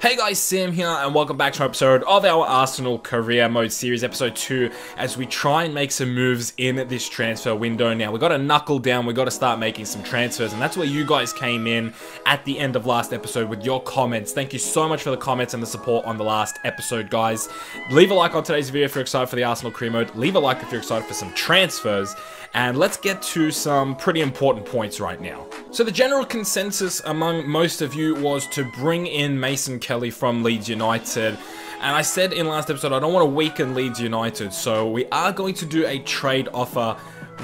Hey guys, Sam here, and welcome back to an episode of our Arsenal Career Mode series, episode 2, as we try and make some moves in this transfer window. Now, we got to knuckle down, we got to start making some transfers, and that's where you guys came in at the end of last episode with your comments. Thank you so much for the comments and the support on the last episode, guys. Leave a like on today's video if you're excited for the Arsenal Career Mode. Leave a like if you're excited for some transfers. And let's get to some pretty important points right now. So the general consensus among most of you was to bring in Mason Kelly from Leeds United. And I said in last episode, I don't want to weaken Leeds United. So we are going to do a trade offer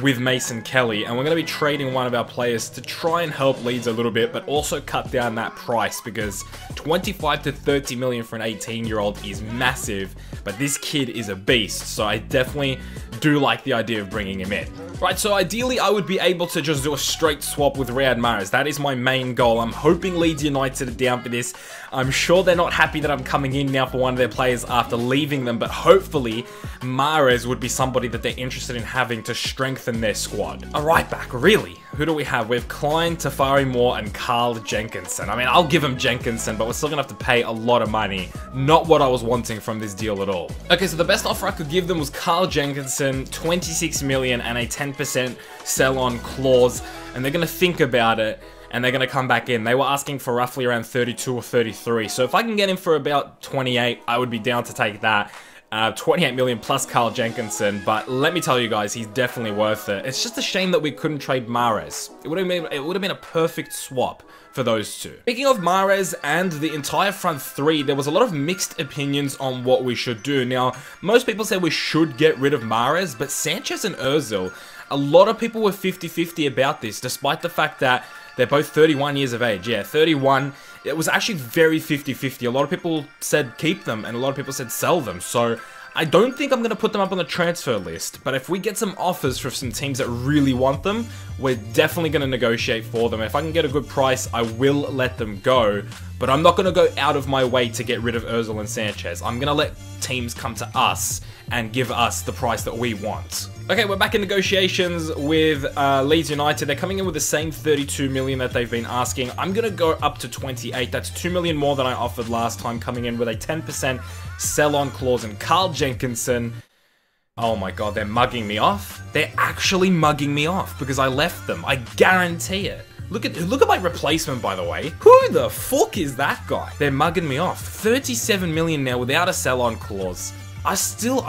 with Mason Kelly. And we're going to be trading one of our players to try and help Leeds a little bit, but also cut down that price, because 25 to 30 million for an 18-year-old is massive. But this kid is a beast. So I definitely do like the idea of bringing him in. Right, so ideally I would be able to just do a straight swap with Riyad Mahrez. That is my main goal. I'm hoping Leeds United are down for this. I'm sure they're not happy that I'm coming in now for one of their players after leaving them, but hopefully Mahrez would be somebody that they're interested in having to strengthen their squad. A right back, really? Who do we have? We have Klein, Tafari Moore, and Carl Jenkinson. I mean, I'll give him Jenkinson, but we're still gonna have to pay a lot of money. Not what I was wanting from this deal at all. Okay, so the best offer I could give them was Carl Jenkinson, 26 million and a 10% sell-on clause, and they're gonna think about it, and they're gonna come back in. They were asking for roughly around 32 or 33, so if I can get him for about 28, I would be down to take that. 28 million plus Carl Jenkinson, but let me tell you guys, he's definitely worth it. It's just a shame that we couldn't trade Mahrez. It would have been a perfect swap for those two. Speaking of Mahrez and the entire front three, there was a lot of mixed opinions on what we should do. Now, most people said we should get rid of Mahrez, but Sanchez and Ozil, a lot of people were 50-50 about this, despite the fact that they're both 31 years of age. Yeah, 31. It was actually very 50-50. A lot of people said keep them, and a lot of people said sell them. So I don't think I'm going to put them up on the transfer list, but if we get some offers from some teams that really want them, we're definitely going to negotiate for them. If I can get a good price, I will let them go, but I'm not going to go out of my way to get rid of Ozil and Sanchez. I'm going to let teams come to us and give us the price that we want. Okay, we're back in negotiations with Leeds United. They're coming in with the same 32 million that they've been asking. I'm going to go up to 28. That's 2 million more than I offered last time, coming in with a 10% sell-on clause. And Carl Jenkinson, oh my god, they're mugging me off. They're actually mugging me off because I left them. I guarantee it. Look at my replacement, by the way. Who the fuck is that guy? They're mugging me off. 37 million now without a sell-on clause. I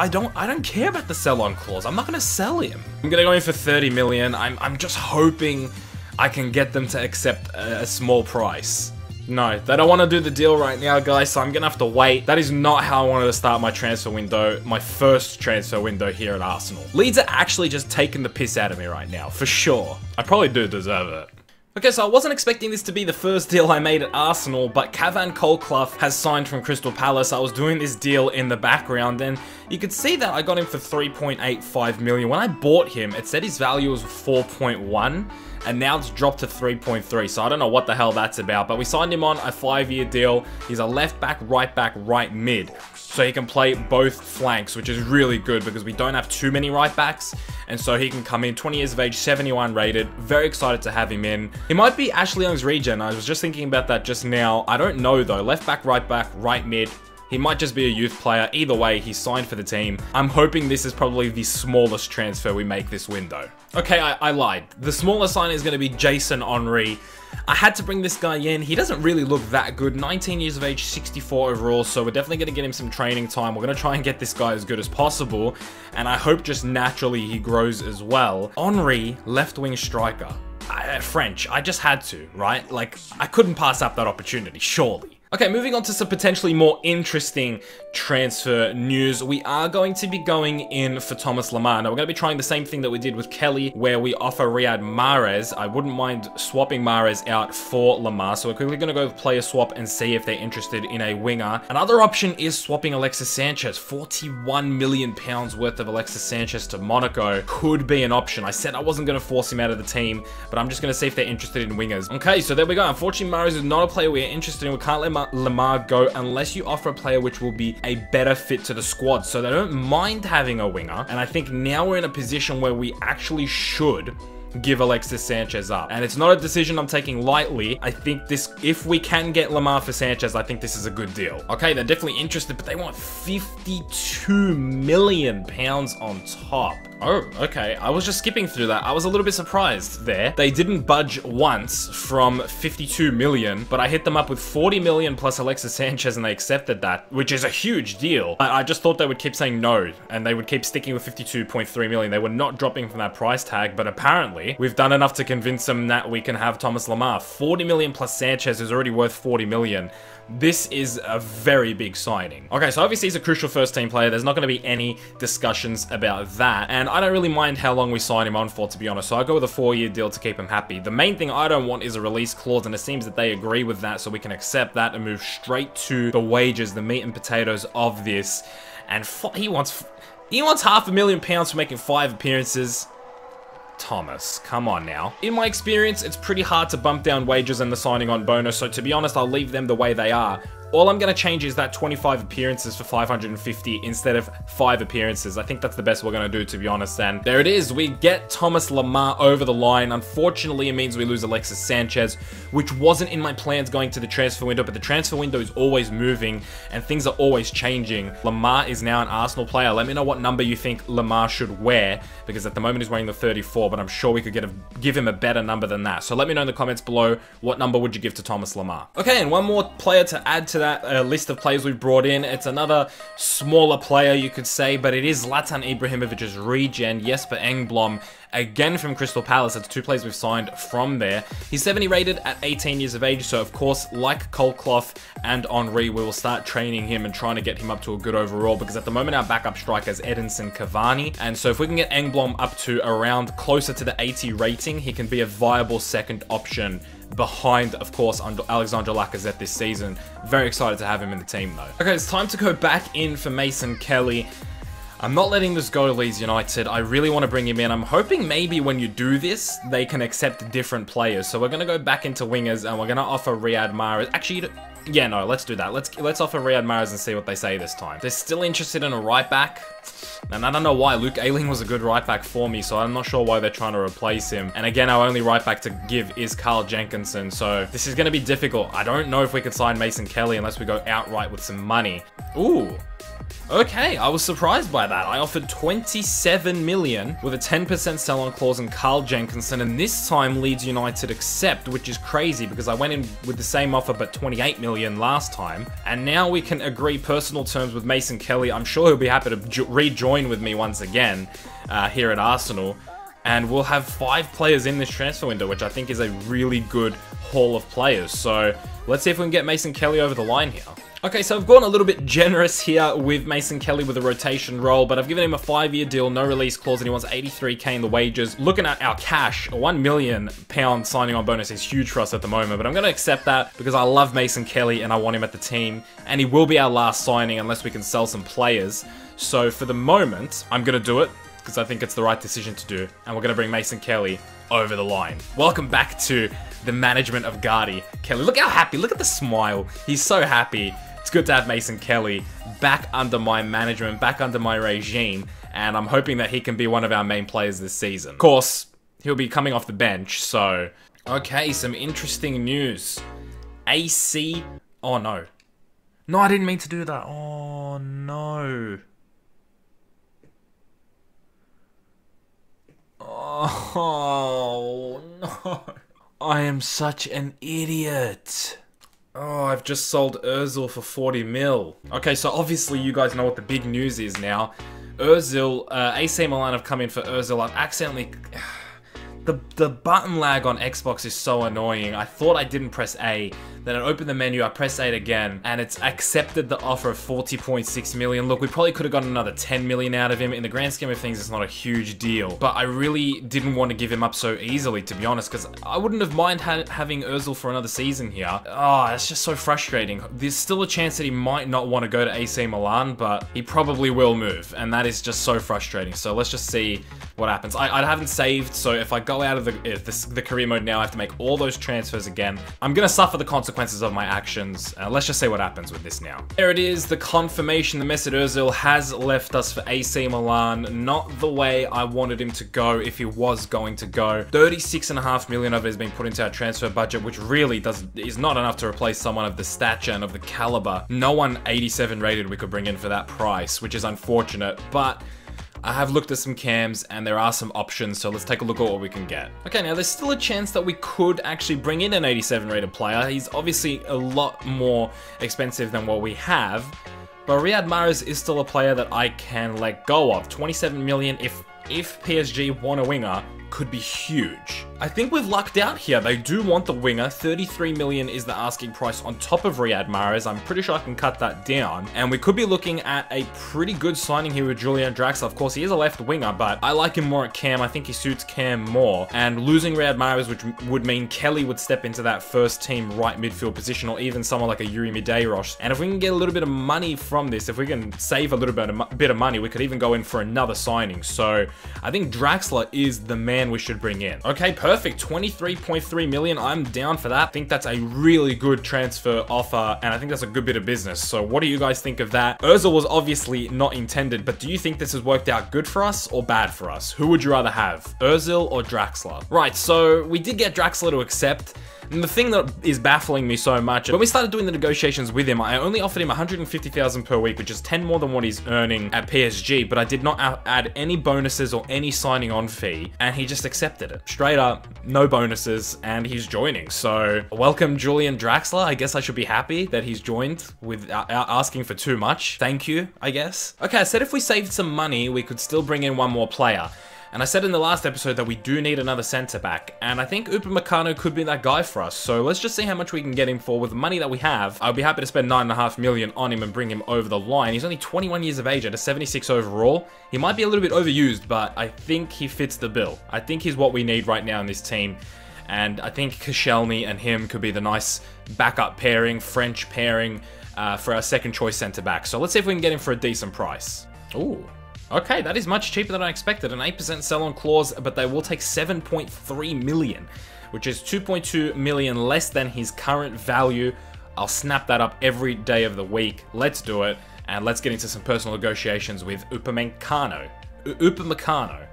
don't care about the sell-on clause. I'm not gonna sell him. I'm gonna go in for 30 million. I'm just hoping I can get them to accept a small price. No, they don't want to do the deal right now, guys, so I'm gonna have to wait. That is not how I wanted to start my transfer window, my first transfer window here at Arsenal. Leeds are actually just taking the piss out of me right now, for sure. I probably do deserve it. Okay, so I wasn't expecting this to be the first deal I made at Arsenal, but Cavan Colclough has signed from Crystal Palace. I was doing this deal in the background, and you could see that I got him for 3.85 million. When I bought him, it said his value was 4.1, and now it's dropped to 3.3, so I don't know what the hell that's about, but we signed him on a 5-year deal. He's a left back, right mid. So he can play both flanks, which is really good because we don't have too many right backs. And so he can come in, 20 years of age, 71 rated. Very excited to have him in. He might be Ashley Young's regen. I was just thinking about that just now. I don't know though. Left back, right mid. He might just be a youth player. Either way, he's signed for the team. I'm hoping this is probably the smallest transfer we make this window. Okay, I lied. The smallest sign is going to be Jason Henry. I had to bring this guy in. He doesn't really look that good. 19 years of age, 64 overall, so we're definitely going to get him some training time. We're going to try and get this guy as good as possible, and I hope just naturally he grows as well. Henry, left-wing striker. French. I just had to, right? Like, I couldn't pass up that opportunity, surely. Okay, moving on to some potentially more interesting transfer news. We are going to be going in for Thomas Lemar. Now, we're going to be trying the same thing that we did with Kelly, where we offer Riyad Mahrez. I wouldn't mind swapping Mahrez out for Lemar, so we're quickly going to go with player swap and see if they're interested in a winger. Another option is swapping Alexis Sanchez. 41 million pounds worth of Alexis Sanchez to Monaco could be an option. I said I wasn't going to force him out of the team, but I'm just going to see if they're interested in wingers. Okay, so there we go. Unfortunately, Mahrez is not a player we're interested in. We can't let Lemar go unless you offer a player which will be a better fit to the squad. So they don't mind having a winger, and I think now we're in a position where we actually should give Alexis Sanchez up. And it's not a decision I'm taking lightly. I think this, if we can get Lamar for Sanchez, I think this is a good deal. Okay, they're definitely interested, but they want 52 million pounds on top. Oh, okay. I was just skipping through that. I was a little bit surprised there. They didn't budge once from 52 million, but I hit them up with 40 million plus Alexis Sanchez and they accepted that, which is a huge deal. I just thought they would keep saying no and they would keep sticking with 52.3 million. They were not dropping from that price tag, but apparently we've done enough to convince them that we can have Thomas Lamar. 40 million plus Sanchez is already worth 40 million. This is a very big signing. Okay, so obviously he's a crucial first team player. There's not going to be any discussions about that. And I don't really mind how long we sign him on for, to be honest. So I'll go with a 4-year deal to keep him happy. The main thing I don't want is a release clause, and it seems that they agree with that, so we can accept that and move straight to the wages, the meat and potatoes of this. And he wants £500,000 for making 5 appearances. Thomas, come on now. In my experience, it's pretty hard to bump down wages and the signing on bonus, so to be honest, I'll leave them the way they are. All I'm going to change is that 25 appearances for 550 instead of 5 appearances. I think that's the best we're going to do, to be honest. And there it is. We get Thomas Lamar over the line. Unfortunately, it means we lose Alexis Sanchez, which wasn't in my plans going to the transfer window, but the transfer window is always moving and things are always changing. Lamar is now an Arsenal player. Let me know what number you think Lamar should wear, because at the moment he's wearing the 34, but I'm sure we could give him a better number than that. So let me know in the comments below, what number would you give to Thomas Lamar? Okay, and one more player to add to that list of players we've brought in. It's another smaller player, you could say, but it is Zlatan Ibrahimovic's regen, Jesper Engblom, again from Crystal Palace. It's 2 players we've signed from there. He's 70 rated at 18 years of age, so of course, like Colclough and Henry, we will start training him and trying to get him up to a good overall, because at the moment our backup striker is Edinson Cavani, and so if we can get Engblom up to around closer to the 80 rating, he can be a viable second option behind, of course, Alexandre Lacazette this season. Very excited to have him in the team, though. Okay, it's time to go back in for Mason Kelly. I'm not letting this go to Leeds United. I really want to bring him in. I'm hoping maybe when you do this, they can accept different players. So we're going to go back into wingers and we're going to offer Riyad Mahrez. Actually, yeah, no, let's do that. Let's offer Riyad Mahrez and see what they say this time. They're still interested in a right back. And I don't know why. Luke Ayling was a good right back for me, so I'm not sure why they're trying to replace him. And again, our only right back to give is Carl Jenkinson, so this is going to be difficult. I don't know if we could sign Mason Kelly unless we go outright with some money. Ooh. Okay, I was surprised by that. I offered 27 million with a 10% sell-on clause and Carl Jenkinson, and this time Leeds United accept, which is crazy because I went in with the same offer but 28 million last time, and now we can agree personal terms with Mason Kelly. I'm sure he'll be happy to rejoin with me once again here at Arsenal, and we'll have 5 players in this transfer window, which I think is a really good haul of players. So let's see if we can get Mason Kelly over the line here. Okay, so I've gone a little bit generous here with Mason Kelly with a rotation role, but I've given him a 5-year deal, no release clause, and he wants 83k in the wages. Looking at our cash, a £1 million signing on bonus is huge for us at the moment, but I'm going to accept that because I love Mason Kelly and I want him at the team, and he will be our last signing unless we can sell some players. So for the moment, I'm going to do it because I think it's the right decision to do, and we're going to bring Mason Kelly over the line. Welcome back to the management of Gardy Kelly. Look how happy, look at the smile. He's so happy. It's good to have Mason Kelly back under my management, back under my regime, and I'm hoping that he can be one of our main players this season. Of course, he'll be coming off the bench, so... Okay, some interesting news. AC... Oh, no. No, I didn't mean to do that. Oh, no. Oh, no. I am such an idiot. Oh, I've just sold Ozil for 40 mil. Okay, so obviously you guys know what the big news is now. Ozil, AC Milan have come in for Ozil. I've accidentally... The button lag on Xbox is so annoying. I thought I didn't press A. Then I opened the menu, I pressed A again, and it's accepted the offer of 40.6 million. Look, we probably could have gotten another 10 million out of him. In the grand scheme of things, it's not a huge deal. But I really didn't want to give him up so easily, to be honest, because I wouldn't have minded having Ozil for another season here. Oh, it's just so frustrating. There's still a chance that he might not want to go to AC Milan, but he probably will move, and that is just so frustrating. So let's just see what happens. I haven't saved, so if I go out of the career mode now, I have to make all those transfers again. I'm gonna suffer the consequences of my actions. Let's just see what happens with this now. There it is, the confirmation. The Mesut Ozil has left us for AC Milan. Not the way I wanted him to go if he was going to go. 36.5 million of it has been put into our transfer budget, which really is not enough to replace someone of the stature and of the caliber. No one 87 rated we could bring in for that price, which is unfortunate, but I have looked at some cams and there are some options, so let's take a look at what we can get. Okay, now there's still a chance that we could actually bring in an 87 rated player. He's obviously a lot more expensive than what we have, but Riyad Mahrez is still a player that I can let go of. 27 million, if PSG want a winger, could be huge. I think we've lucked out here. They do want the winger. 33 million is the asking price on top of Riyad Mahrez. I'm pretty sure I can cut that down. And we could be looking at a pretty good signing here with Julian Draxler. Of course, he is a left winger, but I like him more at Cam. I think he suits Cam more. And losing Riyad Mahrez, which would mean Kelly would step into that first team right midfield position, or even someone like a Yuri Medeiros. And if we can get a little bit of money from this, if we can save a little bit of money, we could even go in for another signing. So I think Draxler is the man we should bring in. Okay, perfect. 23.3 million. I'm down for that. I think that's a really good transfer offer, and I think that's a good bit of business. So what do you guys think of that? Ozil was obviously not intended, but do you think this has worked out good for us or bad for us? Who would you rather have, Ozil or Draxler? Right, so we did get Draxler to accept. And the thing that is baffling me so much, when we started doing the negotiations with him, I only offered him 150,000 per week, which is 10 more than what he's earning at PSG, but I did not add any bonuses or any signing on fee, and he just accepted it. Straight up, no bonuses, and he's joining. So, welcome Julian Draxler. I guess I should be happy that he's joined without asking for too much. Thank you, I guess. Okay, I said if we saved some money, we could still bring in one more player. And I said in the last episode that we do need another centre-back, and I think Upamecano could be that guy for us. So let's just see how much we can get him for with the money that we have. I'll be happy to spend 9.5 million on him and bring him over the line. He's only 21 years of age at a 76 overall. He might be a little bit overused, but I think he fits the bill. I think he's what we need right now in this team. And I think Koscielny and him could be the nice backup pairing, French pairing for our second choice centre-back. So let's see if we can get him for a decent price. Ooh. Okay, that is much cheaper than I expected. An 8% sell-on clause, but they will take 7.3 million, which is 2.2 million less than his current value. I'll snap that up every day of the week. Let's do it, and let's get into some personal negotiations with Upamecano. Upamecano.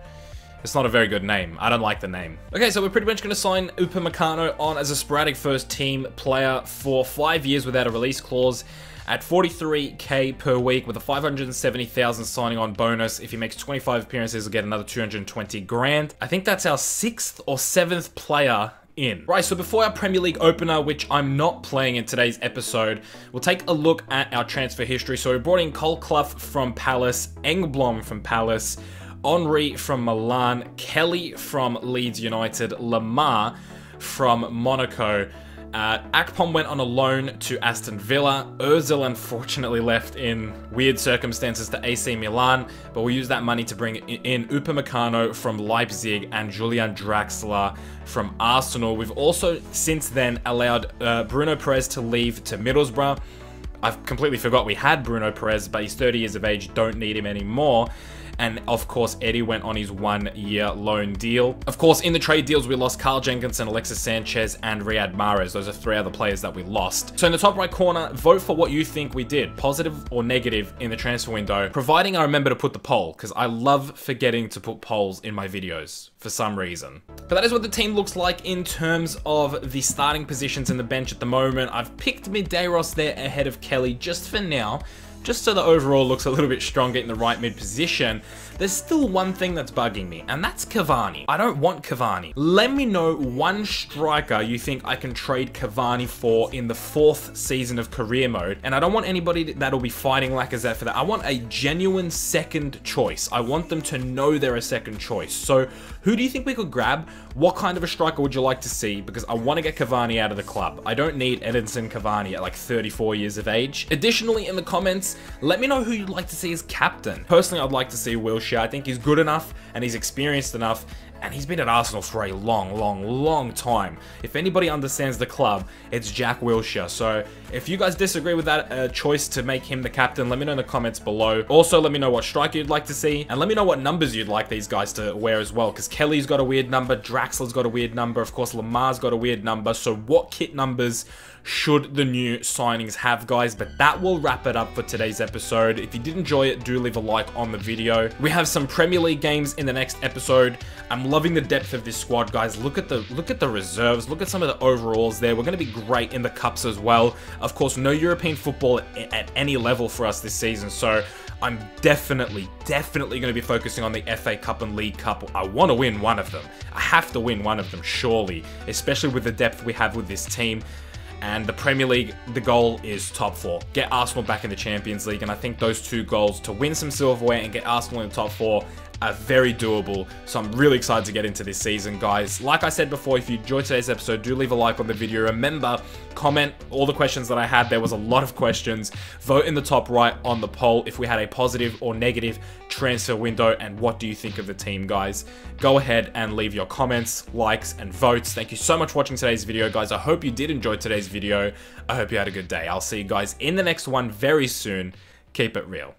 It's not a very good name. I don't like the name. Okay, so we're pretty much going to sign Upamecano on as a sporadic first team player for 5 years without a release clause, at 43k per week with a 570,000 signing on bonus. If he makes 25 appearances, he'll get another 220 grand. I think that's our 6th or 7th player in. Right, so before our Premier League opener, which I'm not playing in today's episode, we'll take a look at our transfer history. So we brought in Cole Clough from Palace, Engblom from Palace, Henry from Milan, Kelly from Leeds United, Lamar from Monaco. Akpom went on a loan to Aston Villa. Ozil unfortunately left in weird circumstances to AC Milan, but we'll use that money to bring in Upamecano from Leipzig and Julian Draxler from Arsenal. We've also since then allowed Bruno Perez to leave to Middlesbrough. I've completely forgot we had Bruno Perez, but he's 30 years of age, don't need him anymore. And of course, Eddie went on his 1-year loan deal. Of course, in the trade deals, we lost Carl Jenkinson, Alexis Sanchez, and Riyad Mahrez. Those are 3 other players that we lost. So in the top right corner, vote for what you think we did, positive or negative in the transfer window, providing I remember to put the poll, because I love forgetting to put polls in my videos for some reason. But that is what the team looks like in terms of the starting positions in the bench at the moment. I've picked Medeiros there ahead of Kelly just for now, just so the overall looks a little bit stronger in the right mid position. There's still one thing that's bugging me, and that's Cavani. I don't want Cavani. Let me know one striker you think I can trade Cavani for in the 4th season of career mode, and I don't want anybody that'll be fighting Lacazette for that. I want a genuine second choice. I want them to know they're a second choice. So who do you think we could grab? What kind of a striker would you like to see? Because I want to get Cavani out of the club. I don't need Edinson Cavani at like 34 years of age. Additionally, in the comments, let me know who you'd like to see as captain. Personally, I'd like to see Wilshere. I think he's good enough and he's experienced enough, and he's been at Arsenal for a long time. If anybody understands the club, it's Jack Wilshere. So if you guys disagree with that choice to make him the captain, let me know in the comments below. Also, let me know what striker you'd like to see, and let me know what numbers you'd like these guys to wear as well, because Kelly's got a weird number, Draxler's got a weird number, of course Lamar's got a weird number. So what kit numbers should the new signings have, guys? But that will wrap it up for today's episode. If you did enjoy it, do leave a like on the video. We have some Premier League games in the next episode. I'm loving the depth of this squad, guys. Look at the reserves. Look at some of the overalls there. We're going to be great in the cups as well. Of course, no European football at any level for us this season, so I'm definitely going to be focusing on the FA Cup and League Cup. I want to win one of them. I have to win one of them, surely, especially with the depth we have with this team. And the Premier League, the goal is top 4. Get Arsenal back in the Champions League, and I think those 2 goals, to win some silverware and get Arsenal in the top 4, are very doable. So I'm really excited to get into this season, guys. Like I said before, if you enjoyed today's episode, do leave a like on the video. Remember, comment all the questions that I had. There was a lot of questions. Vote in the top right on the poll if we had a positive or negative transfer window, and what do you think of the team, guys? Go ahead and leave your comments, likes, and votes. Thank you so much for watching today's video, guys. I hope you did enjoy today's video. I hope you had a good day. I'll see you guys in the next one very soon. Keep it real.